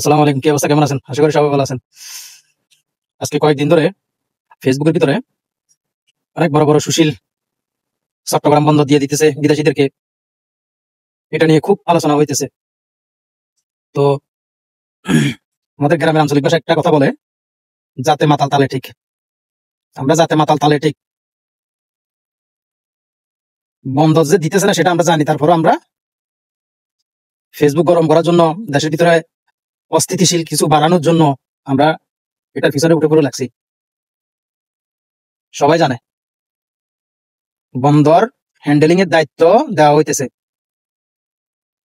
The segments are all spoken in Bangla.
আসসালামু আলাইকুম। কি অবস্থা, কেমন আছেন? আশা করি সবাই ভালো আছেন। আজকে কয়েকদিন ধরে ফেসবুকের ভিতরে অনেক বড় বড় সুশীল চট্টগ্রাম বন্ধ দিয়ে দিতেছে বিদেশিদেরকে, এটা নিয়ে খুব আলোচনা হইতেছে। তো আমাদের গ্রামের আঞ্চলিক ভাষায় একটা কথা বলে, যাতে মাতাল তালে ঠিক। আমরা যাতে মাতাল তালে ঠিক বন্ধ যে দিতেছে না সেটা আমরা জানি, তারপরও আমরা ফেসবুক গরম করার জন্য, দেশের ভিতরে অস্থিতিশীল কিছু বাড়ানোর জন্য আমরা এটার পিছনে উঠে পড়ে লাগছি। সবাই জানে বন্দর হ্যান্ডেলিং এর দায়িত্ব দেওয়া হইতেছে,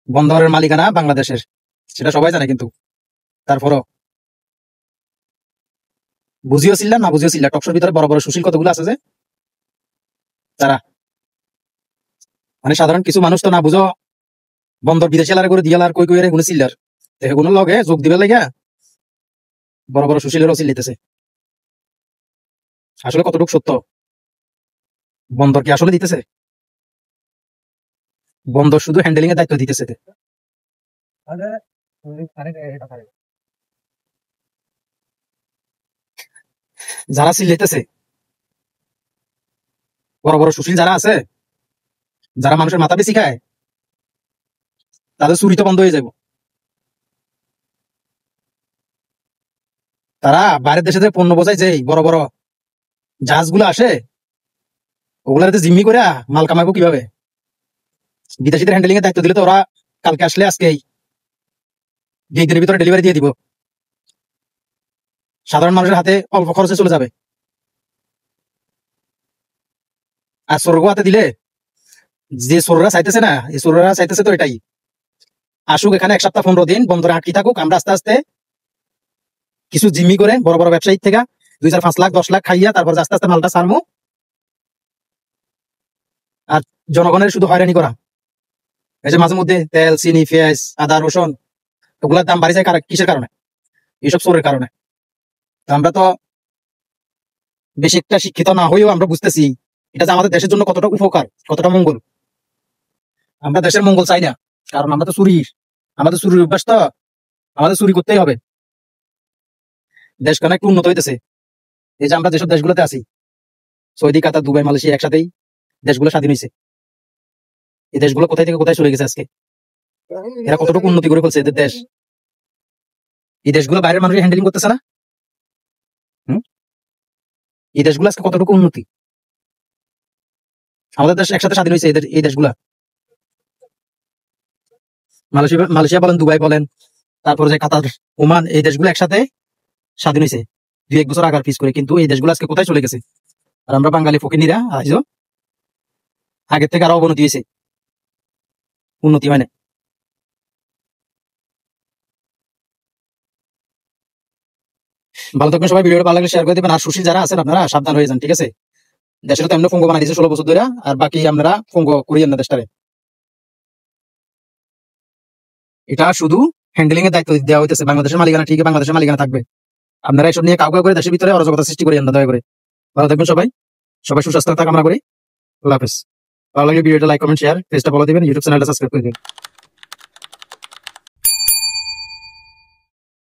বন্দরের মালিকানা বাংলাদেশের, সেটা সবাই জানে। কিন্তু তারপরও বুঝিও ছিলেন না বুঝিও ছিলেন, টকশোর ভিতরে বড় বড় সুশীল কতগুলো আছে যে তারা মানে সাধারণ কিছু মানুষ তো না বুঝো বন্দর বিদেশি এলাকা করে দিয়ালার কই কই গুলো চিল্লার এগুলোর লগে যোগ দিবে লাগা বড় বড় সুশীলেরও চিল্লিতেছে। আসলে কতটুকু সত্য? বন্দর কি আসলে দিতেছে? বন্দর শুধু হ্যান্ডেলিং এর দায়িত্ব দিতেছে। যারা চিল্লাইতেছে বড় বড় সুশীল যারা আছে, যারা মানুষের মাথা বেশি খায়, তাদের চুরি তো বন্ধ হয়ে যাবে। তারা বাইরের দেশে যে পণ্য বোঝায়, যে বড় বড় জাহাজগুলো আসে, ওগুলাতে জিম্মি করে মাল কামাবো কিভাবে? বিদেশিদের হ্যান্ডেলিং এর দায়িত্ব দিলে তো ওরা কালকে আসলে আজকেই 2 দিনের ভিতরে ডেলিভারি দিয়ে দিব, সাধারণ মানুষের হাতে অল্প খরচে চলে যাবে। আর স্বর্গ হাতে দিলে যে চোররা চাইতেছে না, এই চোররা চাইতেছে তো এটাই, আসুক এখানে 1 সপ্তাহ 15 দিন বন্দরে আটকে থাকুক, আমরা আস্তে আস্তে কিছু জিম্মি করে বড় বড় ব্যবসায়ী থেকে 2, 4, 5 লাখ 10 লাখ খাইয়া তারপর আস্তে আস্তে মালটা ছাড়মু। আর জনগণের শুধু হয়রানি করা। এই যে মাঝে মধ্যে তেল, চিনি, পেঁয়াজ, আদা, রসুন ওগুলার দাম বাড়ি যায় কিসের কারণে? এইসব চোরের কারণে। তো আমরা তো বেশি একটা শিক্ষিত না হয়েও আমরা বুঝতেছি এটা যে আমাদের দেশের জন্য কতটা উপকার, কতটা মঙ্গল। আমরা দেশের মঙ্গল চাই না, কারণ আমরা তো আমাদের চুরির অভ্যাস, তো আমাদের চুরি করতেই হবে। দেশ কেন একটু উন্নত হইতেছে, এই যে আমরা যেসব দেশগুলোতে আছি, সৌদি, কাতার, দুবাই, মালয়েশিয়া, একসাথেই দেশগুলো স্বাধীন হয়েছে। এই দেশগুলো কোথায় থেকে কোথায় চলে গেছে আজকে, এরা কতটুকু উন্নতি করে ফেলছে এদের দেশ। এই দেশগুলো বাইরের মানুষ হ্যান্ডেলিং করতেছে না। এই দেশগুলো আজকে কতটুকু উন্নতি, আমাদের দেশ একসাথে স্বাধীন হয়েছে। এই দেশগুলা মালয়েশিয়া বলেন, দুবাই বলেন, তারপরে যে কাতার, ওমান, এই দেশগুলো একসাথে স্বাধীন হয়েছে 2-1 বছর আগার পিস করে। কিন্তু এই দেশগুলো আজকে কোথায় চলে গেছে? আর আমরা বাঙালি ফকিনীরা আজও আগের থেকে আরো অবনতি হয়েছে, উন্নতি হয় না। ভালো থাকবেন সবাই, ভিডিওটা ভালো লাগলে শেয়ার করে দেবেন। আর সুশীল যারা আছেন আপনারা সাবধান হয়ে যান, ঠিক আছে? দেশের তো এমনি ফঙ্গ বানাই দিয়েছে 16 বছর ধরে, আর বাকি আপনারা ফঙ্গ করিয়েন না দেশটারে। এটা শুধু হ্যান্ডেলিং এর দায়িত্ব দেওয়া হইতেছে, বাংলাদেশের মালিকানা ঠিক, বাংলাদেশের মালিকানা থাকবে। আপনারা এসব নিয়ে কাউকে করে দেশের ভিতরে অরাজকতা সৃষ্টি করিয়েন না, দয়া করে। ভালো থাকবেন সবাই, সবাই সুস্বাস্থ্য কামনা করি। আল্লাহ হাফেজ। ভালো লাগলে ভিডিওটা লাইক, কমেন্ট, শেয়ার, পেজটা ফলো দিবেন, ইউটিউব চ্যানেলটা সাবস্ক্রাইব করে দিবেন।